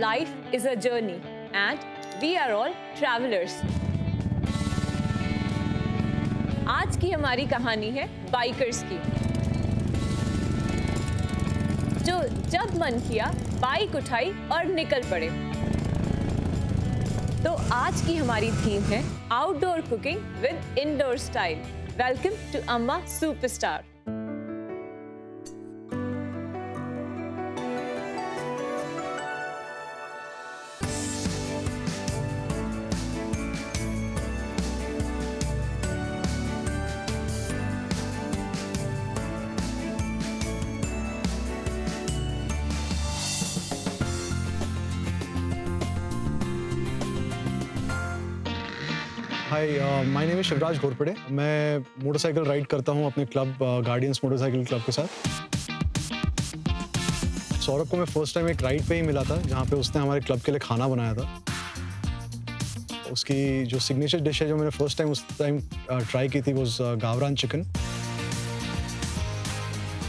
life is a journey and we are all travelers. आज की हमारी कहानी है बाइकर्स की, जो जब मन किया बाइक उठाई और निकल पड़े। तो आज की हमारी थीम है outdoor cooking with indoor style. Welcome to Amma superstar. Hi, my name is Shivraj Ghorpade. मैं मोटरसाइकिल राइड करता हूँ अपने क्लब गार्डियंस मोटरसाइकिल क्लब के साथ। सौरभ को मैं फर्स्ट टाइम एक राइड पे ही मिला था, जहाँ पे उसने हमारे क्लब के लिए खाना बनाया था। उसकी जो सिग्नेचर डिश है जो मैंने फर्स्ट टाइम उस टाइम ट्राई की थी वो गावरान चिकन।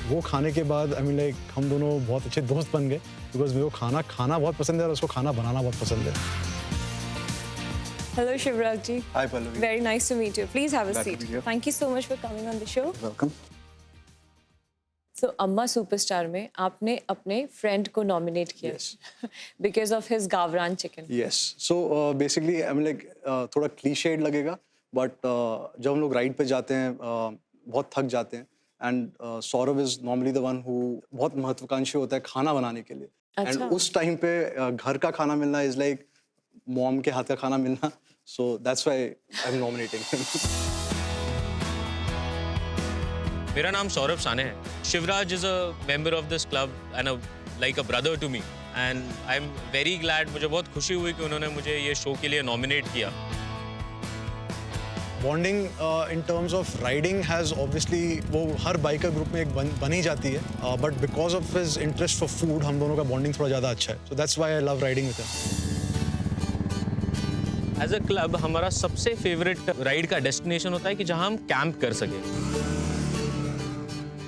वो खाने के बाद आई मीन लाइक हम दोनों बहुत अच्छे दोस्त बन गए, बिकॉज मेरे को खाना बहुत पसंद है और उसको खाना बनाना बहुत पसंद है। Hello Shivraj ji. Hi Pallavi. Very nice to meet you. Please have a Glad to seat. be here. Thank you so much for coming on the show. Welcome. So अम्मा सुपरस्टार में आपने अपने फ्रेंड को nominate किया because of his गावरान chicken. Yes. So basically I mean like थोड़ा cliched लगेगा, but जब हम लोग राइड पे जाते हैं बहुत थक जाते हैं, and Saurabh is normally the one who बहुत महत्वाकांक्षी होता है खाना बनाने के लिए। अच्छा। And उस टाइम पे घर का खाना मिलना is like मॉम के हाथ का खाना मिलना, so that's why I'm nominating him. मेरा नाम सौरभ साने है। Shivraj is a member of this club and like a brother to me, and I am very glad. मुझे बहुत खुशी हुई कि उन्होंने मुझे ये शो के लिए नॉमिनेट किया। Bonding in terms of riding has obviously वो हर बाइकर ग्रुप में एक बन ही जाती है, but because of his interest for food हम दोनों का बॉन्डिंग थोड़ा ज़्यादा अच्छा है। So that's why I love riding with him. As a club हमारा सबसे फेवरेट राइड का डेस्टिनेशन होता है कि जहाँ हम कैंप कर सके,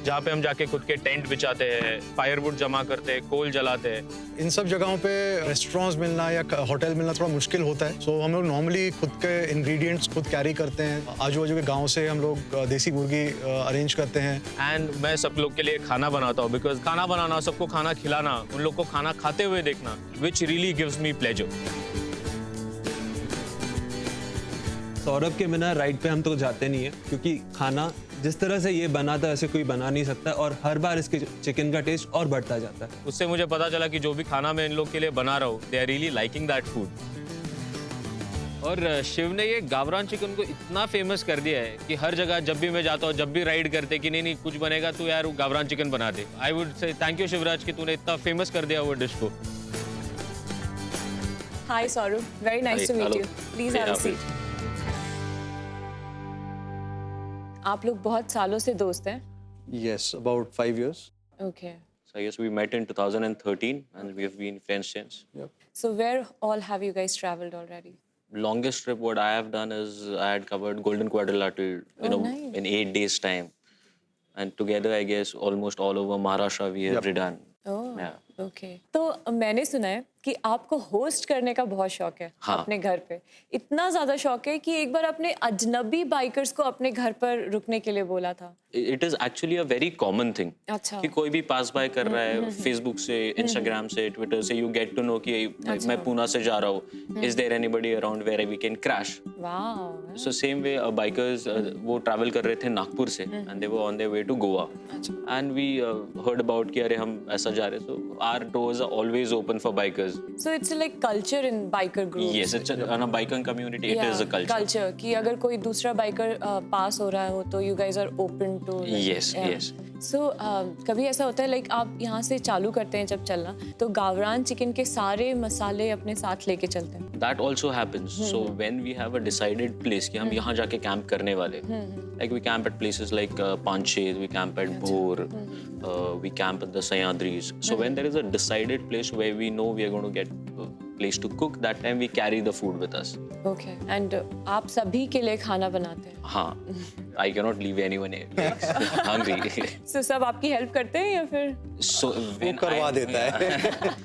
जहाँ पे हम जाके खुद के टेंट बिछाते हैं, फायरवुड जमा करते हैं, कोल जलाते हैं। इन सब जगहों पे रेस्टोरेंट्स मिलना या होटल मिलना थोड़ा मुश्किल होता है। सो हम लोग नॉर्मली खुद के इंग्रेडिएंट्स खुद कैरी करते हैं। आजू बाजू के गाँव से हम लोग देसी मुर्गी अरेंज करते हैं। एंड मैं सब लोग के लिए खाना बनाता हूँ, बिकॉज खाना बनाना, सबको खाना खिलाना, उन लोग को खाना खाते हुए देखना, which really gives me pleasure. Saurabh के बिना राइड पे हम तो जाते नहीं है, क्योंकि खाना जिस तरह से ये बना था ऐसे कोई बना नहीं सकता, और हर बार इसके चिकन का टेस्ट और बढ़ता जाता है। उससे मुझे पता चला कि जो भी खाना मैं इन लोग के लिए बना रहा हूँ, they are really liking that food. और शिव ने ये गावरान चिकन को इतना फेमस कर दिया है कि हर जगह जब भी मैं जाता हूँ, जब भी राइड करते कि नहीं कुछ बनेगा तो यार गावरान चिकन बना दे। I would say thank you Shivraj कि तूने इतना फेमस कर दिया वो डिश को। Hi Saurabh, very nice to meet you. Please have a seat. आप लोग बहुत सालों से दोस्त हैं? Yes, about 5 years. Okay. So I guess we met in 2013 and we have been friends since. Yep. So where all have you guys traveled already? Longest trip what I have done is I had covered Golden Quadrilateral, nice. in 8 days time. And together I guess almost all over Maharashtra we have ridden. Oh, Yeah. okay. तो मैंने सुना है कि आपको host करने का बहुत शौक है। हाँ। अपने घर पे इतना ज्यादा शौक है कि एक बार अपने अजनबी बाइकर्स को अपने घर पर रुकने के लिए बोला था। It is actually a very common thing. अच्छा। कि कोई भी पास बाय कर रहा है, फेसबुक से, इंस्टाग्राम से, ट्विटर से, you get to know कि मैं पूना से जा रहा हूँ, is there anybody around where we can crash? Wow. So same way bikers वो travel कर रहे थे नागपुर से and they were on their way to Goa. And we heard about कि अरे हम ऐसा जा रहे हैं, so our doors are always open for bikers. So it's like culture in biker groups. Yes, it's in a biker community. It is a culture. Culture कि अगर कोई दूसरा बाइकर पास हो रहा हो तो you guys are open to. Yes, yes. So कभी ऐसा होता है like आप यहाँ से चालू करते हैं जब चलना, तो गावरान चिकन के सारे मसाले अपने साथ लेके चलते हैं? That also happens. So when we have a decided place कि हम यहाँ जाके कैंप करने वाले, like we camp at places like Panchet, we camp at Bhor, we camp at the Sahyadris. So when there is a decided place where we know we are going to get place to cook, that time we carry the food with us. Okay and आप सभी के लिए खाना बनाते हैं? हाँ, I cannot leave anyone like, hungry. So सब आपकी हेल्प करते हैं या फिर? So when करवा देता है.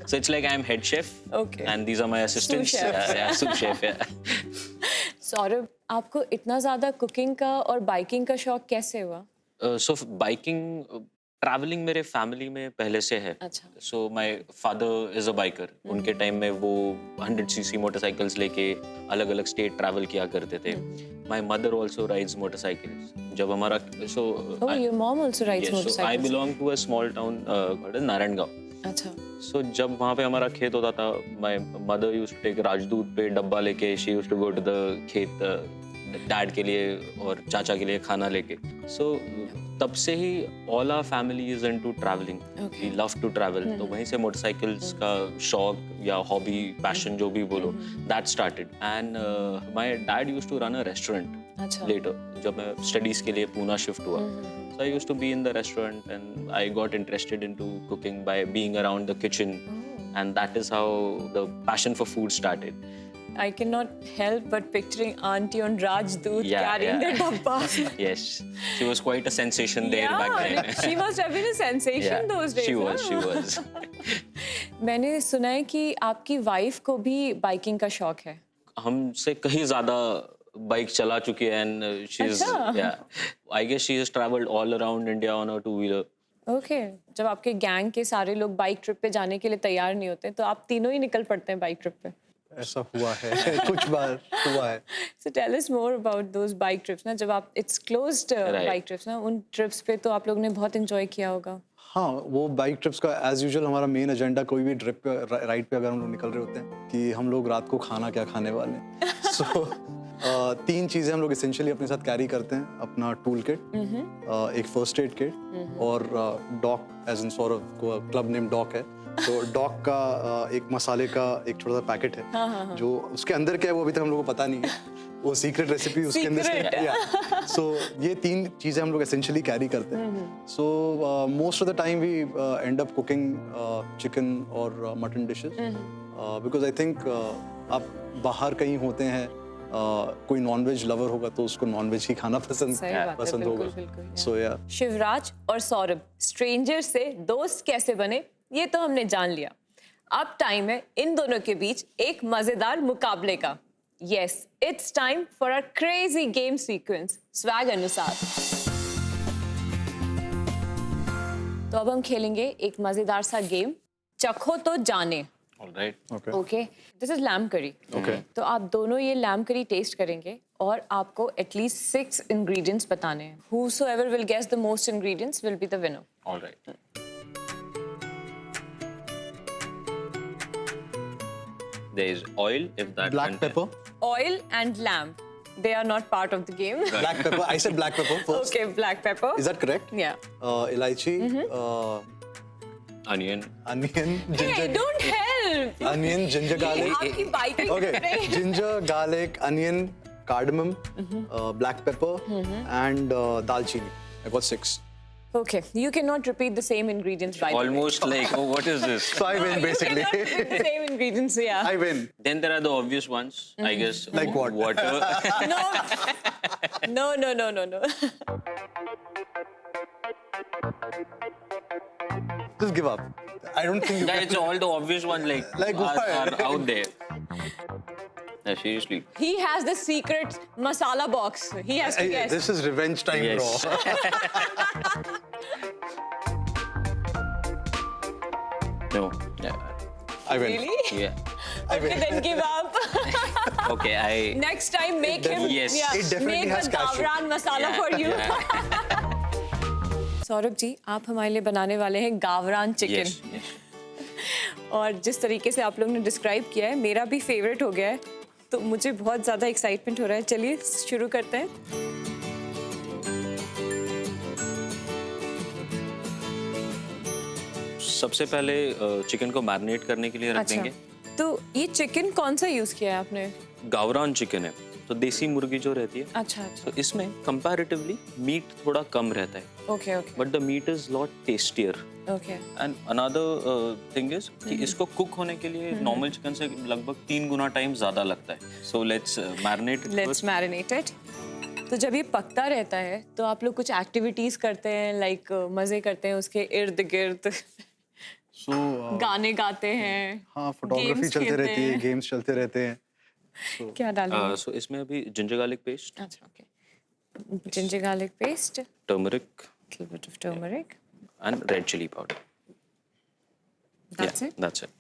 So it's like I'm head chef. Okay. And these are my assistants. Sous chef. Yeah, sous chef. Yeah. Saurabh, आपको इतना ज़्यादा कुकिंग का और बाइकिंग का शौक कैसे हुआ? So बाइकिंग ट्रैवलिंग मेरे फैमिली में पहले से है. अच्छा. So my father is a biker. उनके टाइम में वो 100cc मोटरसाइकिल्स लेके अलग अलग स्टेट ट्रैवल किया करते थे. My mother also rides motorcycles. जब हमारा so Oh, your mom also rides so I motorcycles. Belong to a small town called Narayangaon. अच्छा. सो जब वहाँ पे हमारा खेत होता था, my mother used to take Rajdoot पे डब्बा लेके, she used to go to the खेत डैड के लिए और चाचा के लिए खाना लेके. सो तब से ही all our family is into travelling. We love to travel. तो वहीं से मोटरसाइकिल्स का शौक या हॉबी, पैशन जो भी बोलो, that started. And my dad used to run a restaurant अच्छा. later जब मैं स्टडीज के लिए पूना शिफ्ट हुआ. So I used to be in the restaurant and I got interested into cooking by being around the kitchen. And that is how the passion for food started. I cannot help but picturing auntie on Rajdoot Yeah, carrying yeah. the dabba. Yes, she was quite a sensation there back then. she must have been a sensation those days. She was, huh? she was. मैंने सुना है कि आपकी wife को भी biking का शौक है. हमसे कहीं ज़्यादा बाइक चला चुकी है and she's, अच्छा? yeah. I guess she has traveled all around India on her two-wheeler. Okay. जब आपके गैंग के सारे लोग बाइक ट्रिप पे जाने के लिए तैयार नहीं होते तो आप तीनों ही निकल पड़ते हैं बाइक ट्रिप पे. ऐसा हुआ है. कुछ बार हुआ है. So tell us more about those bike trips ना, जब आप it's closed Right. bike trips ना, उन trips पे तो आप लोगों ने बहुत enjoy किया होगा. हाँ, वो बाइक ट्रिप्स का एज यूजुअल हमारा मेन एजेंडा कोई भी ट्रिप पे राइड पे अगर हम लोग निकल रहे होते हैं कि हम लोग रात को खाना क्या खाने वाले हैं. सो 3 चीज़ें हम लोग इसेंशियली अपने साथ कैरी करते हैं. अपना टूल किट, एक फर्स्ट एड किट और डॉक, एज इन सौरभ को क्लब नेम डॉक है. तो डॉक का एक मसाले का एक छोटा सा पैकेट है. जो उसके अंदर क्या है वो अभी तक हम लोग को पता नहीं है. वो सीक्रेट रेसिपी उसके अंदर से. सो ये 3 चीज़ें हम लोग एसेंशियली कैरी करते हैं. So most of the time we end up cooking chicken और mutton dishes because I think आप बाहर कहीं होते हैं, कोई नॉनवेज लवर होगा तो उसको नॉनवेज ही खाना सही बात है, पसंद बिल्कुल, होगा. बिल्कुल, yeah. सो या शिवराज और सौरभ स्ट्रेंजर से दोस्त कैसे बने ये तो हमने जान लिया. अब टाइम है इन दोनों के बीच एक मजेदार मुकाबले का. Yes, it's time for a crazy game sequence swag अनुसार. तो अब हम खेलेंगे एक मजेदार सा गेम, चखो तो जाने. All right. Okay. Okay, this is lamb curry. Okay. तो आप दोनों ये लैम करी टेस्ट करेंगे और आपको एटलीस्ट 6 इंग्रेडिएंट्स बताने हैं. Whosoever will guess the most ingredients will be the winner. All right. There is oil, if that. Black pepper. Oil and lamb. They are not part of the game. Black pepper. I said black pepper first. Okay, black pepper. Is that correct? Yeah. Elaichi, Onion. onion, Hey, ginger, don't help. onion, ginger, garlic. आपकी bike Okay, ginger, garlic, onion, cardamom, black pepper, and dalchini. I got 6. Okay, you cannot repeat the same ingredients by the way. Almost like, oh, what is this? So I win You basically. cannot repeat the same ingredients, yeah. I win. Then there are the obvious ones, I guess. Like what? Water. No. Just give up. I don't think you Yeah, can. it's all the obvious ones Like are what? out there. Yeah, seriously. He has the secret masala box. He has to Hey, guess. this is revenge time, Yes. bro. No. Yeah. I win. Really? Yeah. I Okay, win. then give up. Okay, I. Next time, make him Yes. It definitely make has a cashew. Gavran masala Yeah, for you. yeah. Saurabh ji, आप हमारे लिए बनाने वाले हैं गावरान chicken. Yes. Yes. और जिस तरीके से आप लोगों ने डिस्क्राइब किया है मेरा भी फेवरेट हो गया है, तो मुझे बहुत ज़्यादा एक्साइटमेंट हो रहा है. चलिए शुरू करते हैं. सबसे पहले चिकन को मैरिनेट करने के लिए रख देंगे. तो ये चिकन कौन सा यूज़ किया है आपने? गावरान चिकन है. तो देसी मुर्गी जो रहती है, अच्छा अच्छा, तो इसमें कंपैरेटिवली मीट थोड़ा कम रहता है, okay okay but the meat is lot tastier. Okay. And another thing is कि इसको कुक होने के लिए नॉर्मल चिकन से लगभग 3 गुना टाइम ज्यादा लगता है. So let's marinate. Let's marinate it. तो जब ये पकता रहता है तो आप लोग कुछ एक्टिविटीज करते हैं, लाइक मजे करते हैं उसके इर्द गिर्द, So, गाने गाते हैं, हाँ, फोटोग्राफी games चलते खेलते रहती है, हैं? गेम्स चलते रहते हैं. क्या डालेंगे? सो इसमें अभी जिंजर गार्लिक पेस्ट, अच्छा okay. Ginger garlic paste, turmeric little bit of turmeric. And red chilli powder. That's it. That's it.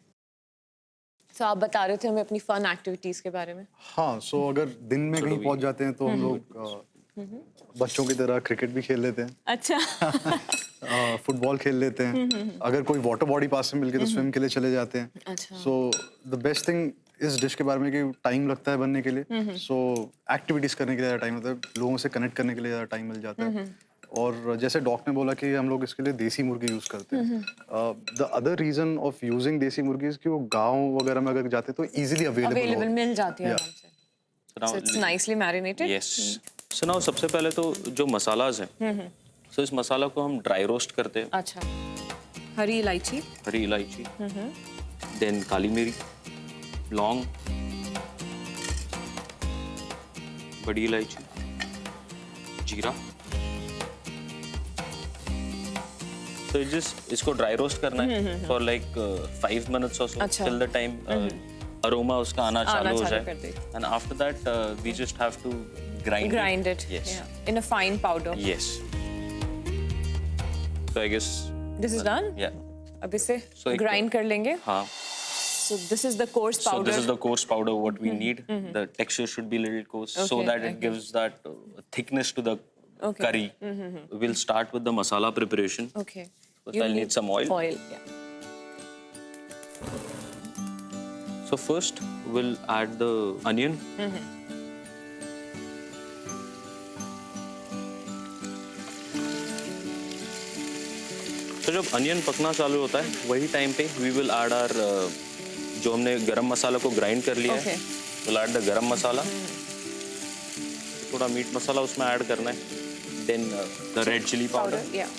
तो आप बता रहे थे हमें अपनी फन एक्टिविटीज के बारे में. हाँ, सो अगर दिन में कहीं पहुंच जाते हैं तो हम लोग बच्चों की तरह क्रिकेट भी खेल लेते हैं, अच्छा. फुटबॉल खेल लेते हैं. अगर कोई वाटर बॉडी पास में मिल गई तो स्विम के लिए चले जाते हैं. अच्छा. सो द बेस्ट थिंग इस डिश के बारे में कि टाइम लगता है बनने के लिए. सो एक्टिविटीज करने के लिए ज़्यादा टाइम होता है, लोगों से कनेक्ट करने के लिए ज़्यादा टाइम मिल जाता है. और जैसे डॉक ने बोला कि हम लोग इसके लिए देसी मुर्गी यूज़ करते हैं. The other reason of using देसी मुर्गी इज़ कि वो गाँव वगैरह में अगर जाते हैं तो ईजिली अवेलेबल अवेलेबल मिल जाती है Yeah. आराम से. So it's nicely marinated. Yes. So now सबसे पहले तो जो मसालाज हैं, so इस मसाला को हम ड्राई रोस्ट करते हैं. अच्छा. हरी इलायची, हरी इलायची, देन काली मिरी, लौंग, बड़ी इलायची, जीरा. तो जस्ट इसको ड्राई रोस्ट करना है for like 5 minutes or so, अच्छा. till the time अरोमा उसका आना चालू हो चालू कर जाए. दे. And after that we just have to grind it. Yes. Yeah. In a fine powder. Yes. So I guess This is done. yeah. अब इसे So एक- grind कर लेंगे. हाँ. So this is the coarse So powder. this is the coarse powder what we need. The texture should be a little coarse so Okay, that it okay. gives that thickness to the Okay. curry. We'll start with the masala preparation. Okay. First You I'll need some oil. Oil. Yeah. So first we'll add the onion. तो जब onion पकना चालू होता है वही time पे we will add our जो हमने गरम मसाला को ग्राइंड कर लिया है. विल ऐड द गरम मसाला, थोड़ा मीट मसाला उसमें ऐड करना है, then the red chilli powder. Yeah.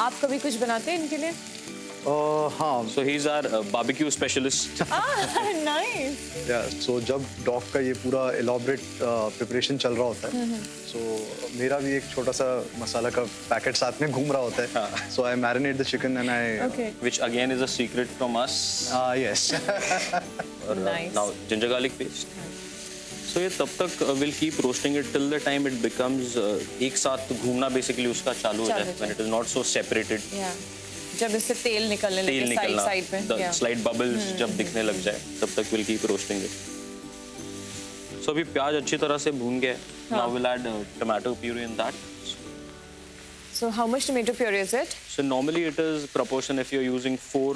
आप कभी कुछ बनाते हैं इनके लिए? हाँ. So he is our barbecue specialist. Nice. So जब डॉग का ये पूरा एलॉबरेट प्रिपरेशन चल रहा होता है, सो मेरा भी एक छोटा सा मसाला का पैकेट साथ में घूम रहा होता है. So I marinate the chicken and I Okay. Which again is a secret from us. Yes. और Nice. Now ginger garlic paste. So ये तब तक will keep roasting it till the time it becomes एक साथ घूमना basically उसका चालू हो जाए, when it is not so separated. Yeah. जब इससे तेल निकलने तेल लगे साइड निकलना, साइड पे. The Yeah. स्लाइट बबल्स जब दिखने लग जाए तब तक विल कीप रोस्टिंग इट. सो अभी प्याज अच्छी तरह से भून गया है. Now will add tomato puree in that. So how much tomato puree is it? So normally it is proportion if you're using 4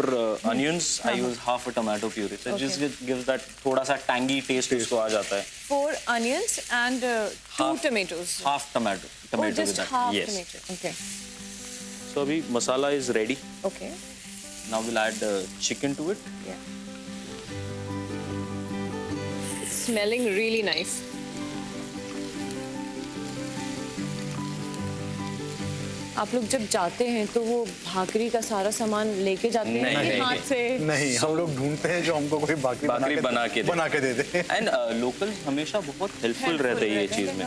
onions, I use half a tomato puree. So it just gives that थोड़ा सा tangy taste उसको आ जाता है. 4 onions and 2 tomatoes. Half tomato. Oh, Tomato with just that. half Yes. tomato. Okay. So अभी masala is ready. Okay. Now we'll add chicken to it. Yeah. It's smelling really nice. आप लोग जब जाते हैं तो वो भाकरी का सारा सामान लेके जाते हैं नहीं, अपने नहीं, हाथ से? नहीं, हम लोग ढूंढते हैं जो हमको कोई भाकरी बना के दे देते हैं. And locals हमेशा बहुत helpful रहते हैं ये चीज़ में.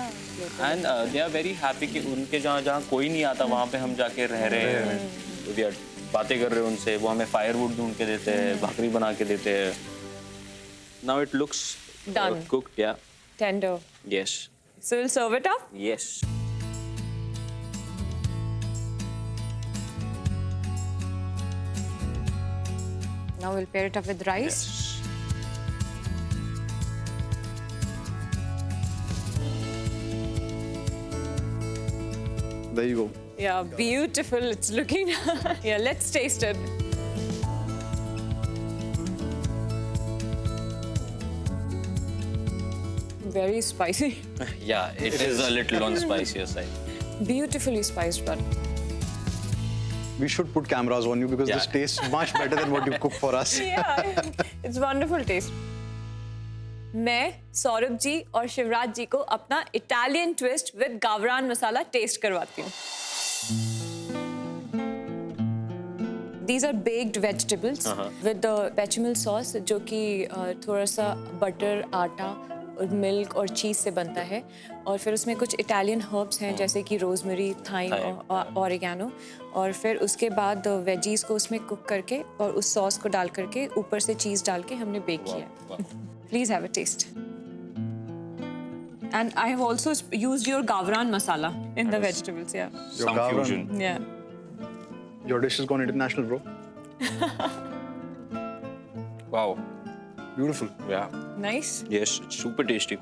And they are very happy कि उनके जहाँ कोई नहीं आता वहाँ पे हम जाके रह रहे हैं. We are बातें कर रहे हैं उनसे, वो हमें firewood ढूंढ के देते हैं, भाकरी बना के देते हैं. Now it looks Done. cooked, yeah. Tender. Yes. So we'll serve it up. Yes. Now we'll pair it up with rice. Yes. There you go. Yeah, beautiful. It's looking. Yeah, let's taste it. Very spicy. Yeah, it is a little on spicier side. Beautifully spiced, but We should put cameras on you because this Yeah. tastes much better than what you cook for us. yeah, it's wonderful taste. मैं सौरभ जी और शिवराज जी को अपना Italian twist with गावरान मसाला test करवाती हूँ। These are baked vegetables with the bechamel sauce, जो कि थोड़ा सा बटर, आटा और मिल्क और चीज़ से बनता है, और फिर उसमें कुछ इटालियन हर्ब्स हैं जैसे कि रोजमेरी, थाइम और ऑरिगेनो, और फिर उसके बाद वेजीज को उसमें कुक करके और उस सॉस को डाल करके ऊपर से चीज़ डाल के हमने बेक किया है। Please have a taste. And I have also used your Gavran masala in the vegetables, yeah. Your Some Gavran- fusion. Yeah. Your dish has gone international, bro. Wow. Beautiful. Yeah. Nice. Yes, it's super tasty.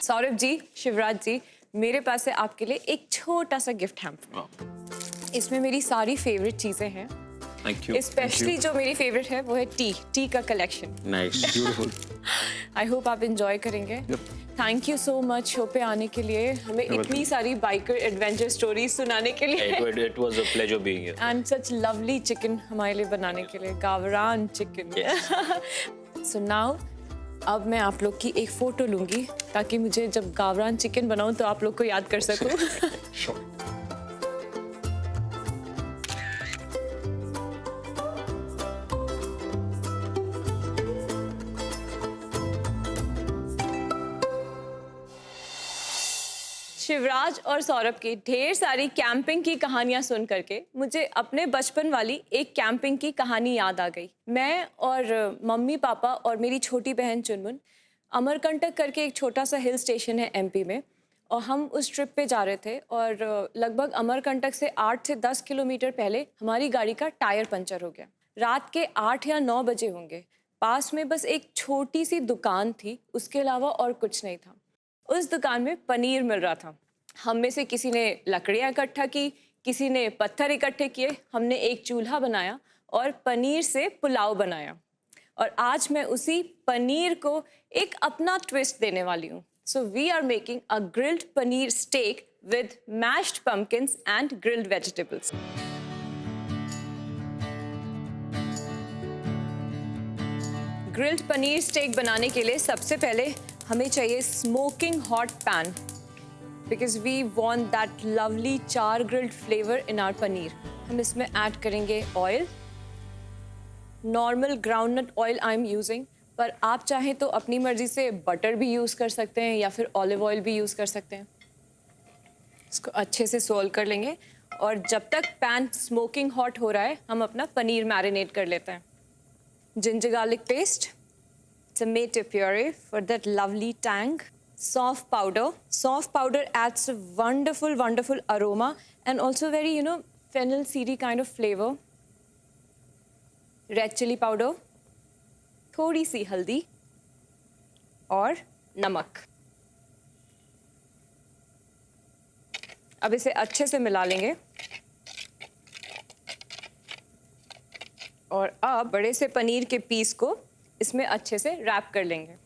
Saurabh ji, Shivraj ji, मेरे पास है आपके लिए एक छोटा सा gift hamper. Wow. इसमें मेरी सारी फेवरेट चीजें हैं। Thank you. स्पेशली जो मेरी फेवरेट है वो है टी का collection. Nice. Beautiful. I hope आप इंजॉय करेंगे। Thank you so much show पे आने के लिए, हमें इतनी सारी बाइकर एडवेंचर स्टोरीज सुनाने के लिए, It was a pleasure being here. And such lovely chicken हमारे लिए बनाने के लिए, गावरान चिकन। सो नाउ अब मैं आप लोग की एक फोटो लूंगी ताकि मुझे जब गावरान चिकन बनाऊं तो आप लोग को याद कर सकूं। Sure. शिवराज और सौरभ की ढेर सारी कैंपिंग की कहानियां सुन करके मुझे अपने बचपन वाली एक कैंपिंग की कहानी याद आ गई। मैं और मम्मी पापा और मेरी छोटी बहन चुनमुन अमरकंटक करके एक छोटा सा हिल स्टेशन है एमपी में, और हम उस ट्रिप पे जा रहे थे, और लगभग अमरकंटक से 8 से 10 किलोमीटर पहले हमारी गाड़ी का टायर पंचर हो गया। रात के 8 या 9 बजे होंगे। पास में बस एक छोटी सी दुकान थी, उसके अलावा और कुछ नहीं था। उस दुकान में पनीर मिल रहा था। हम में से किसी ने लकड़ियाँ इकट्ठा की, किसी ने पत्थर इकट्ठे किए, हमने एक चूल्हा बनाया और पनीर से पुलाव बनाया, और आज मैं उसी पनीर को एक अपना ट्विस्ट देने वाली हूँ। So we are making a grilled paneer steak with mashed pumpkins and grilled vegetables. Grilled paneer steak बनाने के लिए सबसे पहले हमें चाहिए smoking hot pan, because we want that lovely char grilled flavour in our paneer. हम इसमें ऐड करेंगे oil, normal groundnut oil I am using, पर आप चाहें तो अपनी मर्जी से बटर भी यूज़ कर सकते हैं या फिर ऑलिव ऑयल भी यूज़ कर सकते हैं। इसको अच्छे से सोल कर लेंगे, और जब तक पैन स्मोकिंग हॉट हो रहा है हम अपना पनीर मैरिनेट कर लेते हैं। Ginger garlic paste, tomato puree for that lovely tang, soft powder. Soft powder adds a wonderful, wonderful aroma and also very, fennel seedy kind of flavor. Red chili powder, थोड़ी सी हल्दी और नमक। अब इसे अच्छे से मिला लेंगे, और अब बड़े से पनीर के पीस को इसमें अच्छे से रैप कर लेंगे।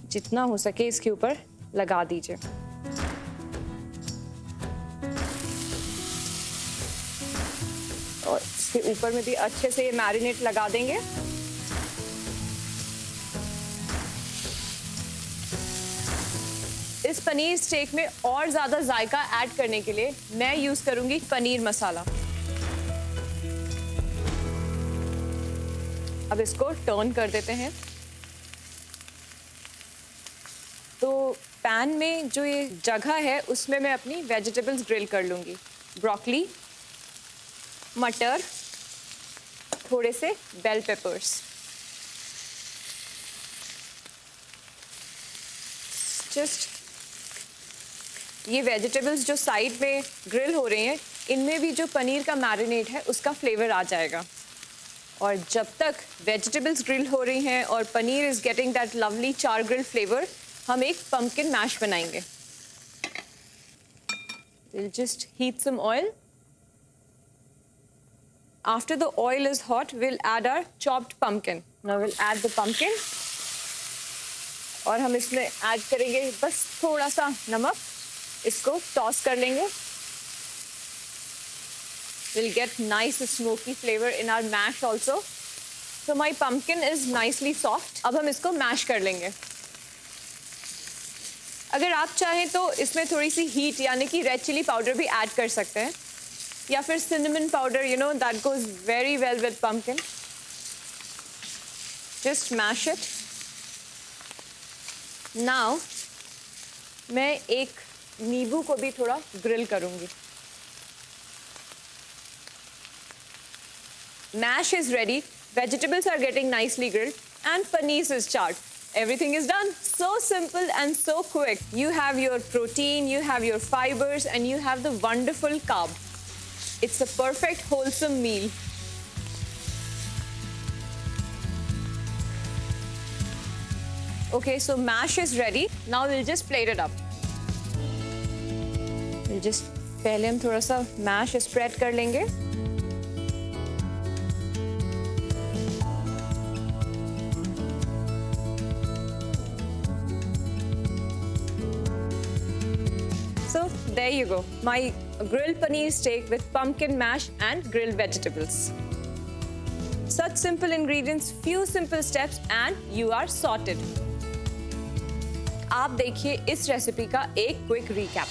जितना हो सके इसके ऊपर लगा दीजिए। और इसके ऊपर में भी अच्छे से ये मैरिनेट लगा देंगे। इस पनीर स्टेक में और ज्यादा जायका ऐड करने के लिए मैं यूज करूंगी पनीर मसाला। अब इसको टर्न कर देते हैं। तो पैन में जो ये जगह है उसमें मैं अपनी वेजिटेबल्स ग्रिल कर लूंगी। ब्रोकली, मटर, थोड़े से बेल पेपर्स। जस्ट ये वेजिटेबल्स जो साइड में ग्रिल हो रहे हैं, इनमें भी जो पनीर का मैरिनेट है उसका फ्लेवर आ जाएगा। और जब तक वेजिटेबल्स ग्रिल हो रही हैं और paneer is getting that lovely चार ग्रिल फ्लेवर, हम एक पम्पकिन मैश बनाएंगे। We'll just heat some oil. After the oil is hot, we'll add our chopped pumpkin. Now we'll add the pumpkin. और हम इसमें ऐड करेंगे बस थोड़ा सा नमक। इसको टॉस कर लेंगे। We'll get nice smoky flavor in our mash also. So my pumpkin is nicely soft. अब हम इसको मैश कर लेंगे. अगर आप चाहें तो इसमें थोड़ी सी हीट यानी कि रेड चिली पाउडर भी ऐड कर सकते हैं या फिर cinnamon powder, you know, that goes very well with pumpkin. Just mash it. Now मैं एक नींबू को भी थोड़ा ग्रिल करूंगी. Mash is ready, vegetables are getting nicely grilled, and paneer is charred. Everything is done. So simple and so quick. You have your protein, you have your fibers, and you have the wonderful carb. It's a perfect wholesome meal. Okay, so mash is ready. Now we'll just plate it up. We'll just पहले हम थोड़ा सा mash spread कर लेंगे. So there you go, my grilled paneer steak with pumpkin mash and grilled vegetables. Such simple ingredients, few simple steps, and you are sorted. आप देखिए इस recipe का एक क्विक रिकैप.